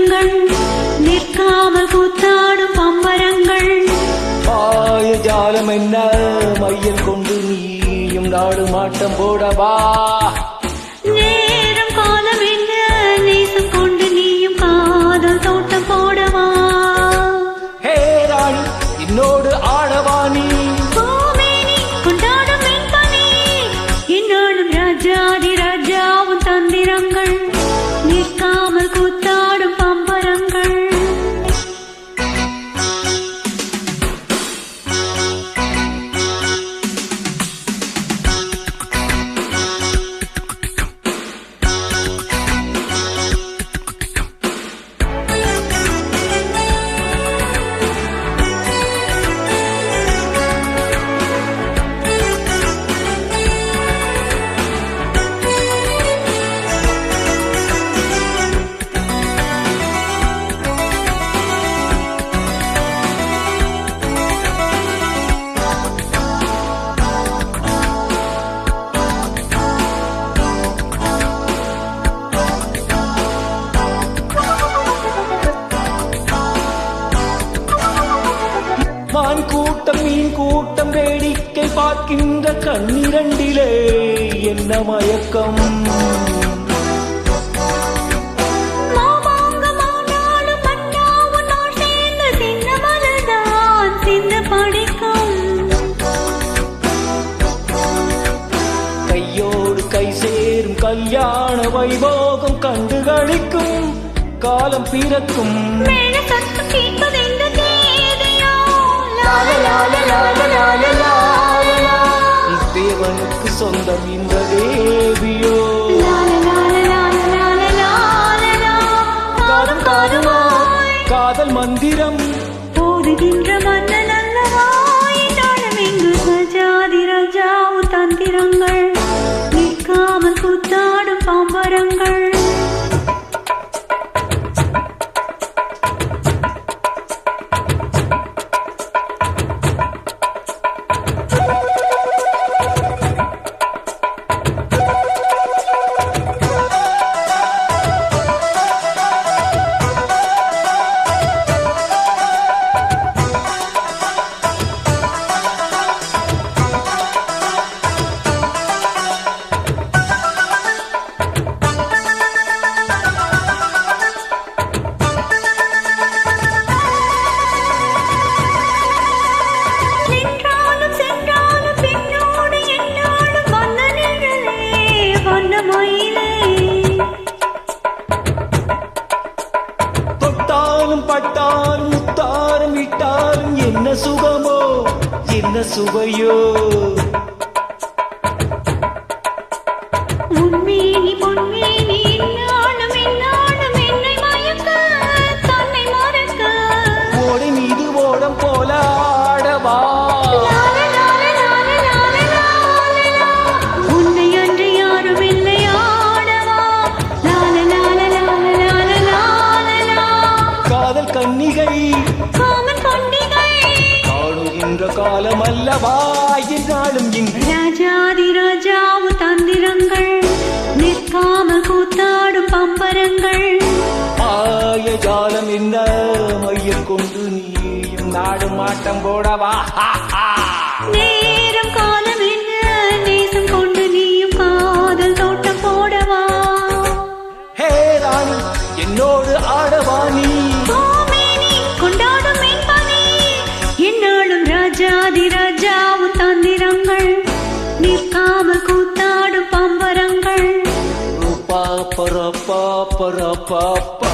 தந்திரங்கள் நிற்காமல் கூத்தாடும் பம்பரங்கள் ஜாலம் என்ன மையல் கொண்டு நீயும் நாடு மாட்டம் போடவா நேரம் காலம் என்ன நேசம் கொண்டு நீயும் காதல் தோட்டம் போடவா ஹே ராணி என்னோடு ஆடவா நீ கொண்டாடும் வெண்பனி என்னோடும் ராஜாதி ராஜாவும் தந்திரங்கள் நிற்காமல் கூத்தாடும் பம்பரங்கள் மான் கூட்டம் மீன் கூட்டம் வேடிக்கை பார்க்கின்ற கண்ணிரண்டிலே என்ன மயக்கம் கையோடு கை சேரும் கல்யாண வைபோகம் கண்டு களிக்கும் காலம் பிறக்கும் தேவனுக்கு சொந்தம் இந்த தேவியோ காலம் காதுமா காதல் மந்திரம் போதுகின்ற மன்னன் அல்லவா என்றாலும் இங்கு ராஜாதி ராஜாவு தந்திரங்கள் நிற்காமல் கூத்தாடும் பாம்பரங்கள் பட்டாலும் முத்தாரம் இட்டாலும் என்ன சுகமோ என்ன சுவையோ உன்மேனி பொன்மேனி என்னாலும் என்னாலும் என்னை மயக்க தன்னை மறக்க ஓடை மீது ஓடம் போல ஆடவா உன்னை அன்று யாரும் இல்லை ஆடவா காதல் கன்னிகை காமன் பண்டிகை காணுகின்ற காலம் அல்லவா என்னாலும் இங்கு ராஜாதி ராஜாவு தந்திரங்கள் நிற்காமல் கூத்தாடும் பம்பரங்கள் ஜாலம் என்ன மையம் கொண்டு நீயும் நாடு மாட்டம் போடவா நேரம் காலம் என்ன நேசம் கொண்டு நீயும் காதல் தோட்டம் போடவா ஹே ராணி என்னோடு ஆடவா நீ கொண்டாடும் வெண்பனி என்னாலும் ராஜாதி ராஜாவு தந்திரங்கள் நிற்காமல் கூத்தாடும் பம்பரங்கள் பாப்பரப்பா பரப்பாப்பா